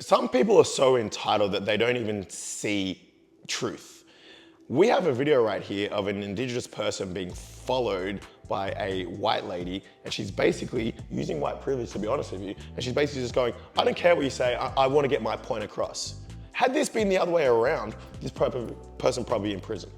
some people are so entitled that they don't even see truth. We have a video right here of an Indigenous person being followed by a white lady, and she's basically using white privilege, to be honest with you, and she's basically just going, I don't care what you say, I want to get my point across. Had this been the other way around, this person probably in prison.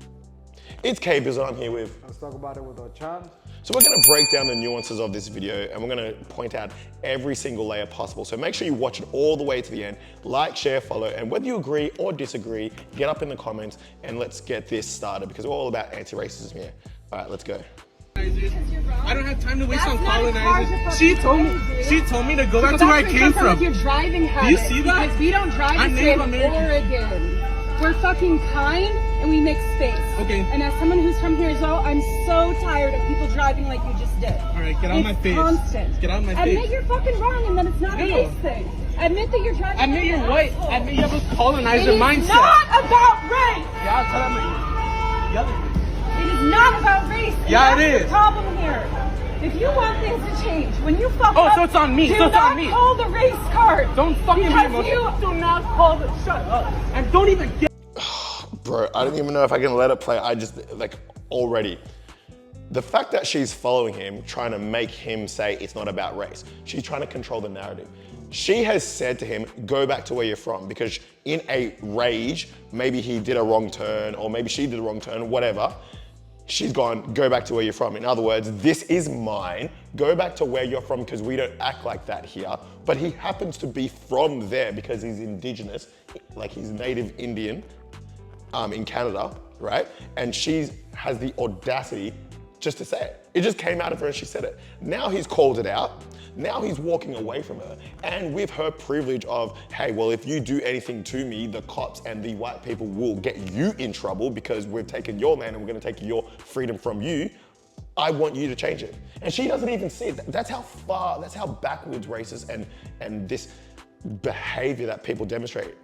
It's Kbizzel, I'm here with... Let's talk about it with Ochan. So we're gonna break down the nuances of this video, and we're gonna point out every single layer possible. So make sure you watch it all the way to the end. Like, share, follow, and whether you agree or disagree, get up in the comments and let's get this started, because we're all about anti-racism here. All right, let's go. I don't have time to waste on colonizers. She told me to go back to where I came from. Your driving habit. Do you see that? Because we don't drive the same in Oregon. We're fucking kind and we make space. Okay. And as someone who's from here as well, I'm so tired of people driving like you just did. All right, get out of my face. Constant. Get out of my face. Admit you're fucking wrong and that it's not a race thing. Admit that you're driving. Admit you're white. Admit you have a colonizer mindset. It's not about race. Yeah, I'll tell them. Yeah. It is not about race. Yeah, that's it is. The problem here. If you want things to change, when you fuck up, so it's on me. Do so it's not on me. call the race card. Don't fucking be emotional. Do not call the. Shut up. And don't even get. Bro, I don't even know if I can let it play. I just, like, already. The fact that she's following him, trying to make him say it's not about race. She's trying to control the narrative. She has said to him, go back to where you're from, because in a rage, maybe he did a wrong turn, or maybe she did a wrong turn, whatever. She's gone, go back to where you're from. In other words, this is mine. Go back to where you're from, because we don't act like that here. But he happens to be from there because he's Indigenous, like he's native Indian in Canada, right? And she has the audacity just to say it. It just came out of her and she said it. Now he's called it out. Now he's walking away from her. And with her privilege of, hey, well, if you do anything to me, the cops and the white people will get you in trouble because we've taken your land and we're gonna take your freedom from you. I want you to change it. And she doesn't even see it. That's how backwards racist and this behavior that people demonstrate.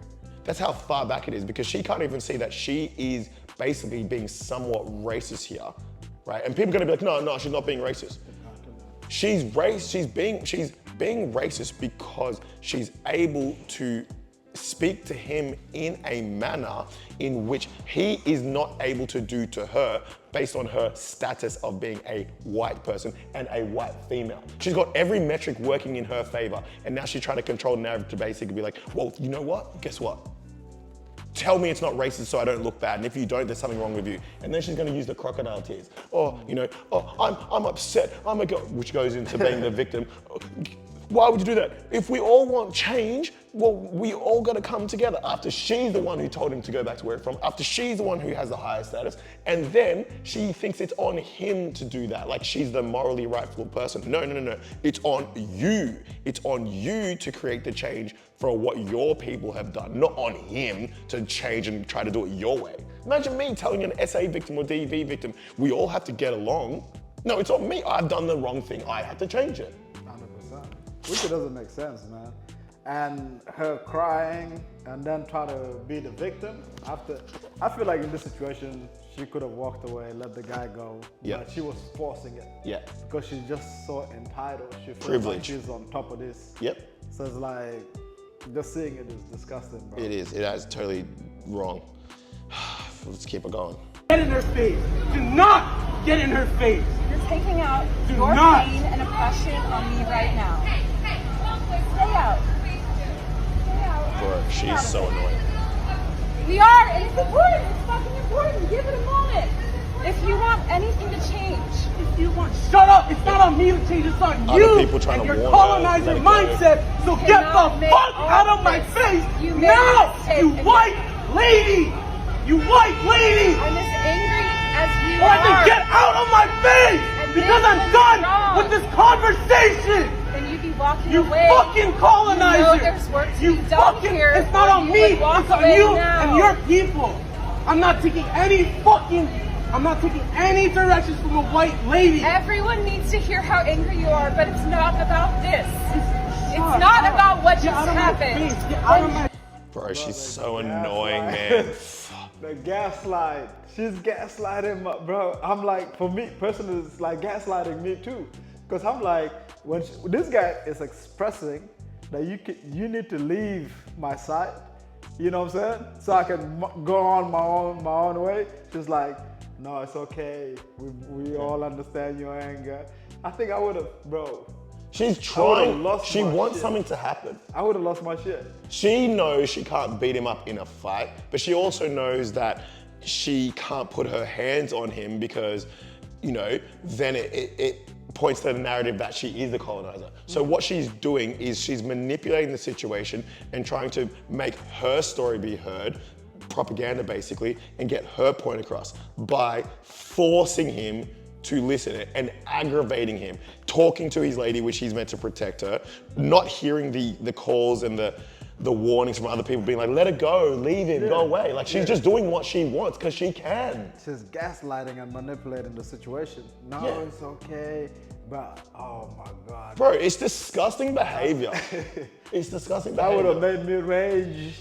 That's how far back it is, because she can't even see that she is basically being somewhat racist here, right? And people are gonna be like, no, she's not being racist. She's being racist because she's able to speak to him in a manner in which he is not able to do to her based on her status of being a white person and a white female. She's got every metric working in her favor, and now she's trying to control the narrative to basically be like, well, you know what? Guess what? Tell me it's not racist so I don't look bad, and if you don't, there's something wrong with you. And then she's gonna use the crocodile tears. Or, I'm upset, which goes into being the victim. Why would you do that? If we all want change, well, we all gotta come together. After she's the one who told him to go back to where he's from, after she's the one who has the higher status, and then she thinks it's on him to do that, like she's the morally rightful person. No. It's on you. It's on you to create the change for what your people have done, not on him to change and try to do it your way. Imagine me telling an SA victim or DV victim, we all have to get along. No, it's on me. I've done the wrong thing. I have to change it. 100%. Which it doesn't make sense, man. And her crying and then try to be the victim. I feel like in this situation, she could have walked away, let the guy go. Yeah. But she was forcing it. Yeah. Because she's just so entitled. She feels Privilege. like she's on top of this. Yep. So it's like, just seeing it is disgusting, bro. It is. It is totally wrong. Let's keep it going. Get in her face. Do not get in her face. You're taking out Do your not. pain and oppression on me right now. Stay out. Stay out. Bro, she's so annoying. We are, and it's important. It's fucking important. Give it a moment. If you want anything to change. If you want, shut up. It's not on me to change. It's on Other you people trying and to your warn her, colonizer let it go. mindset. So get the fuck out of my face now, you white lady. You white lady. I'm as angry as you Or are. then get out of my face because I'm done with this conversation. Then you'd be walking You away. fucking colonizer. You know there's work to You be done fucking, here. it's not or on you me, would walk it's on away you now. and your people. I'm not taking any directions from a white lady. Everyone needs to hear how angry you are, but it's not about this. It's not about what just happened. Get out of my Bro, she's so annoying, man. The gaslight. She's gaslighting my, bro. I'm like, for me personally, it's like gaslighting me too. Because I'm like, when this guy is expressing that you need to leave my side. You know what I'm saying? So I can go on my own way. She's like, no, it's okay. We all understand your anger. I think I would have, bro. She's trying. She wants shit. something to happen. I would have lost my shit. She knows she can't beat him up in a fight, but she also knows that she can't put her hands on him because, you know, then it points to the narrative that she is the colonizer. So what she's doing is she's manipulating the situation and trying to make her story be heard, propaganda basically, and get her point across by forcing him to listen and aggravating him, talking to his lady, which he's meant to protect her, not hearing the calls and the warnings from other people being like, let her go, leave him, go away. Like she's just doing what she wants because she can. She's gaslighting and manipulating the situation. No, it's okay, but oh my God. Bro, it's disgusting behavior. It's disgusting That behavior. would have made me rage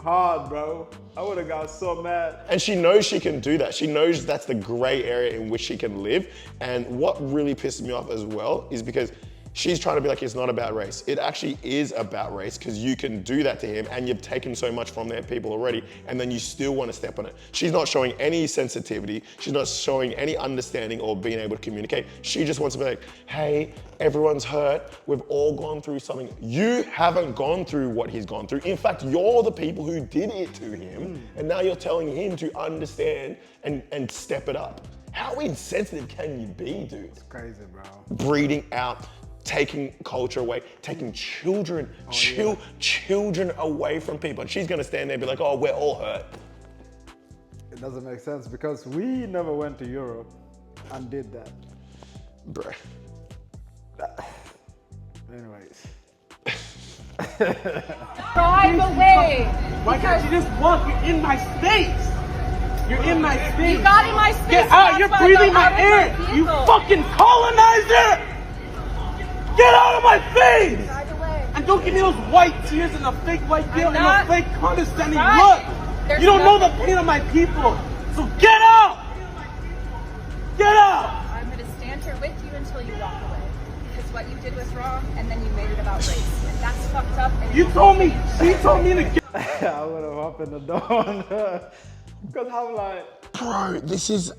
hard, bro. I would have got so mad. And she knows she can do that. She knows that's the gray area in which she can live. And what really pisses me off as well is because she's trying to be like, it's not about race. It actually is about race because you can do that to him and you've taken so much from their people already and then you still want to step on it. She's not showing any sensitivity. She's not showing any understanding or being able to communicate. She just wants to be like, hey, everyone's hurt. We've all gone through something. You haven't gone through what he's gone through. In fact, you're the people who did it to him and now you're telling him to understand and step it up. How insensitive can you be, dude? It's crazy, bro. Breeding out, taking culture away, taking children away from people. And she's gonna stand there and be like, oh, we're all hurt. It doesn't make sense because we never went to Europe and did that. Bruh. Anyways. Drive away. Why can't you just walk? You're in my space. You're in my space. You got in my space. Get out. You're That's why I breathing got my out of air. my You vehicle. fucking colonizer. Get out of my face. Drive away. And don't give me those white tears and a fake white guilt and not a fake condescending trying. look. There's You don't know the nothing- pain of my people. So get out. Get out. I'm going to stand here with you until you walk away. Because what you did was wrong, and then you made it about race. And that's fucked up. And You told me. She told me to get. I would have opened the door on her. Because I'm like, Bro, this is...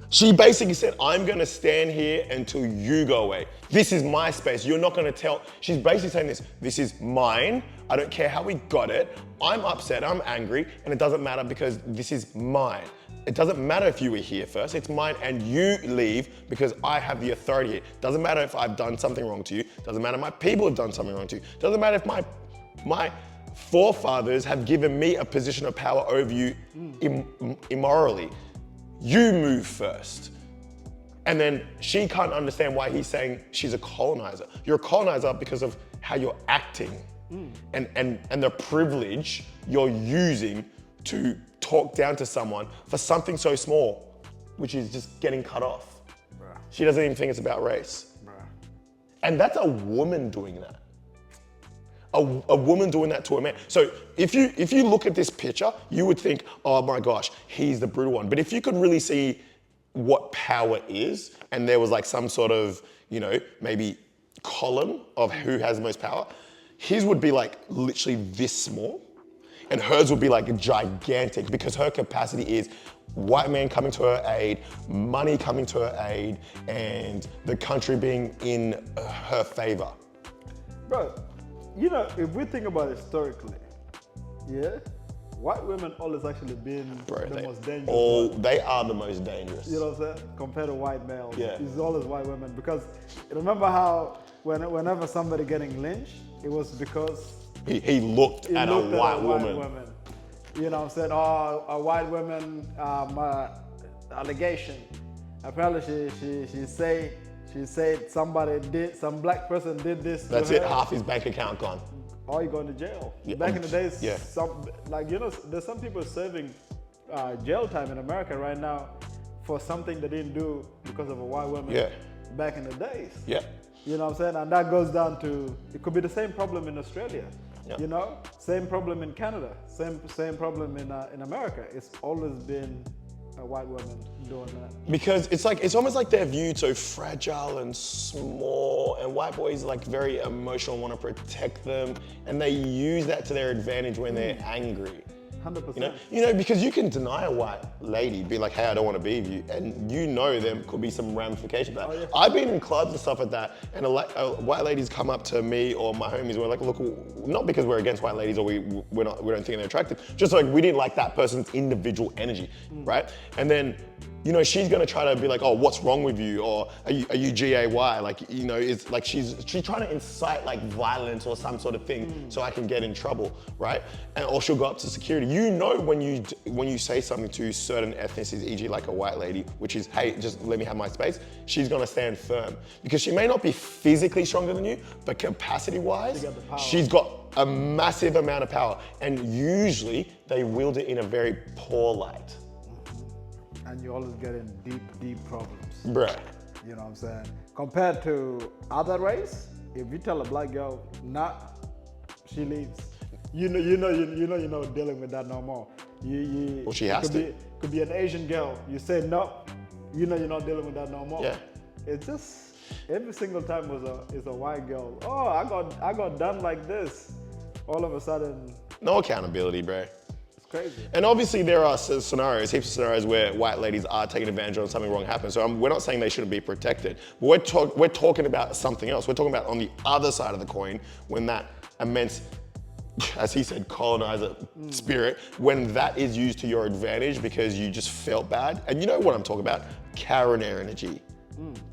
She basically said, I'm gonna stand here until you go away. This is my space. You're not gonna tell... She's basically saying this is mine. I don't care how we got it. I'm upset, I'm angry, and it doesn't matter because this is mine. It doesn't matter if you were here first, it's mine and you leave because I have the authority here. Doesn't matter if I've done something wrong to you. Doesn't matter if my people have done something wrong to you. Doesn't matter if my forefathers have given me a position of power over you immorally. You move first. And then she can't understand why he's saying she's a colonizer. You're a colonizer because of how you're acting and the privilege you're using to talk down to someone for something so small, which is just getting cut off. bruh, She doesn't even think it's about race. bruh. And that's a woman doing that. A woman doing that to a man. So if you look at this picture, you would think, oh my gosh, he's the brutal one. But if you could really see what power is, and there was like some sort of, you know, maybe column of who has the most power, his would be like literally this small, and hers would be like gigantic because her capacity is white man coming to her aid, money coming to her aid, and the country being in her favor. Bro, you know, if we think about it historically, yeah, white women always actually been Bro, the they most dangerous. they are the most dangerous. You know what I'm saying? Compared to white males, Yeah. it's always white women. Because remember how whenever somebody getting lynched, it was because He looked he at looked a white woman. You know what I'm saying? Oh, a white woman allegation. Apparently she said some black person did this. That's to it, her. half his bank account gone. Or you going to jail. Yeah. Back in the days, Yeah. there's some people serving jail time in America right now for something they didn't do because of a white woman Yeah. back in the days. Yeah. You know what I'm saying? And that goes down to, it could be the same problem in Australia, Yeah. you know? Same problem in Canada, same problem in America. It's always been a white woman doing that? Because it's almost like they're viewed so fragile and small, and white boys like very emotional, want to protect them, and they use that to their advantage when they're angry. 100%. You know, because you can deny a white lady, be like, hey, I don't want to be with you, and you know there could be some ramifications of that. Oh, yeah. I've been in clubs and stuff like that, and white ladies come up to me or my homies, we're like, look, not because we're against white ladies or we don't think they're attractive, just like we didn't like that person's individual energy, right? And then, you know, she's gonna try to be like, oh, what's wrong with you? Or are you GAY? Like, you know, it's like she's trying to incite like violence or some sort of thing so I can get in trouble, right? Or she'll go up to security. You know when you say something to certain ethnicities, e.g. like a white lady, which is, hey, just let me have my space, she's gonna stand firm. Because she may not be physically stronger than you, but capacity-wise, she's got a massive amount of power. And usually they wield it in a very poor light. And you always get in deep problems. Bruh. You know what I'm saying? Compared to other race, if you tell a black girl, nah, she leaves. You're not dealing with that no more. Well, she has to. Could be an Asian girl. You say no, you're not dealing with that no more. Yeah. It's just every single time is a white girl. Oh, I got done like this. All of a sudden. No accountability, bro. Crazy. And obviously there are scenarios, heaps of scenarios where white ladies are taken advantage of and something wrong happens. So we're not saying they shouldn't be protected, but we're talking about something else. We're talking about on the other side of the coin, when that immense, as he said, colonizer spirit, when that is used to your advantage because you just felt bad. And you know what I'm talking about? Karen energy.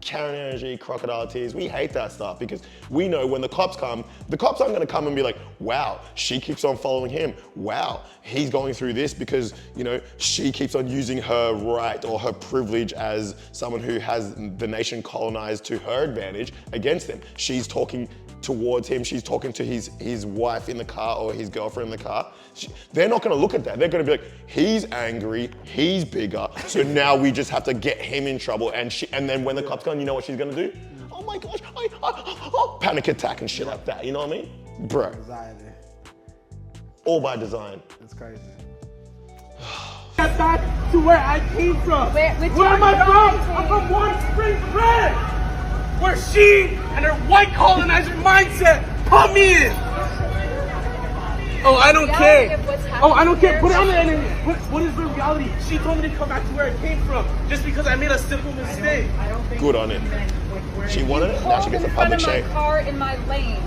Karen energy, crocodile tears, we hate that stuff because we know when the cops come, the cops aren't gonna come and be like, wow, she keeps on following him. Wow, he's going through this because, you know, she keeps on using her right or her privilege as someone who has the nation colonized to her advantage against them. She's talking towards him, she's talking to his wife in the car or his girlfriend in the car. They're not gonna look at that. They're gonna be like, he's angry, he's bigger, so now we just have to get him in trouble. And then when the cops come, you know what she's gonna do? Oh my gosh, panic attack and shit like that, you know what I mean? Bro. Anxiety. All by design. It's crazy. Get back to where I came from. Where am I from? I'm from Warm Springs, Red, where she and her white colonizer mindset put me in. Oh, I don't care. Oh, I don't care. Put it on the internet. What is the reality? She told me to come back to where I came from just because I made a simple mistake. Good on it. She wanted it, now she gets a public shame. My car in my lane.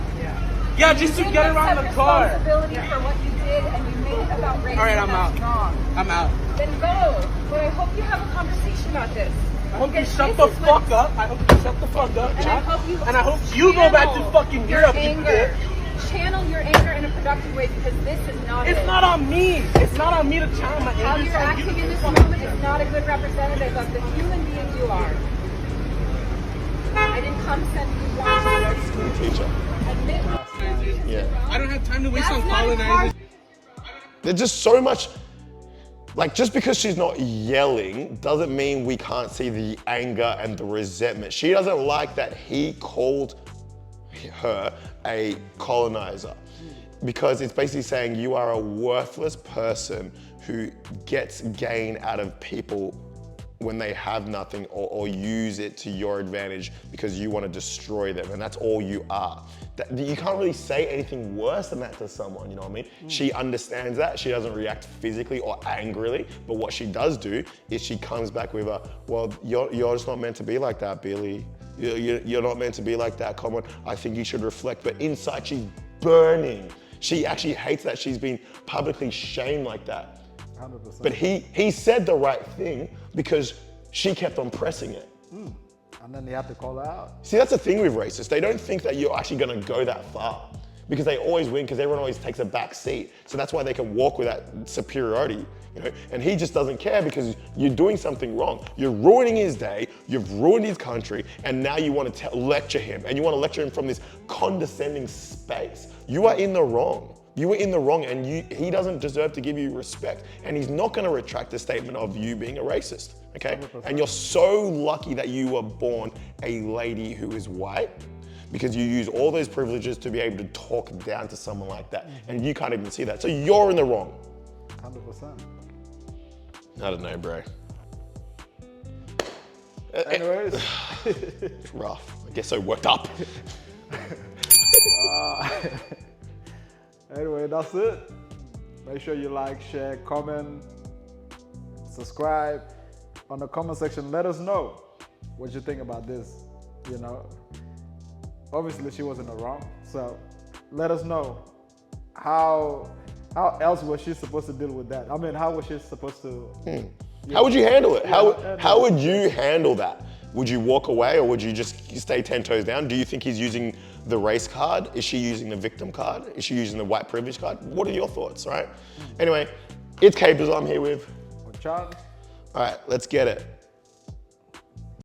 Yeah, just to get around the car. Responsibility for what you did, and you made it about race. All right, I'm out. Wrong. I'm out. Then go. But I hope you have a conversation about this. I hope you shut the fuck up. I hope you shut the fuck up, And I hope you go back to fucking Europe, you bitch. Channel your anger in a productive way because this is not It's not on me. It's not on me to channel my How anger. you're acting in this moment is not a good representative of the human being you are. I didn't condescend to you once. Teacher. Admit. Yeah. I don't have time to waste That's on not hard. colonizers. There's just so much, like just because she's not yelling doesn't mean we can't see the anger and the resentment. She doesn't like that he called her a colonizer because it's basically saying you are a worthless person who gets gain out of people when they have nothing or use it to your advantage because you want to destroy them, and that's all you are. You can't really say anything worse than that to someone, you know what I mean? She understands that. She doesn't react physically or angrily, but what she does do is she comes back with a, well, you're just not meant to be like that, Billy. You're not meant to be like that, come on. I think you should reflect. But inside she's burning. She actually hates that she's been publicly shamed like that. 100%. But he said the right thing because she kept on pressing it. And then they have to call her out. See, that's the thing with racists. They don't think that you're actually gonna go that far because they always win because everyone always takes a back seat. So that's why they can walk with that superiority, you know? And he just doesn't care because you're doing something wrong. You're ruining his day, you've ruined his country, and now you want to lecture him, and you want to lecture him from this condescending space. You are in the wrong. You were in the wrong, and he doesn't deserve to give you respect. And he's not gonna retract the statement of you being a racist, okay? 100%. And you're so lucky that you were born a lady who is white because you use all those privileges to be able to talk down to someone like that. And you can't even see that. So you're in the wrong. 100%. I don't know, bro. Anyways. Rough. I get so worked up. Anyway, that's it. Make sure you like, share, comment, subscribe. On the comment section, let us know what you think about this. You know, obviously she was in the wrong, so let us know how else was she supposed to deal with that. I mean, how was she supposed to? How would you handle it? Yeah, How would you handle that? Would you walk away or would you just stay 10 toes down? Do you think he's using the race card? Is she using the victim card? Is she using the white privilege card? What are your thoughts, right? Anyway, it's Kbizzel I'm here with. Ochan. All right, let's get it.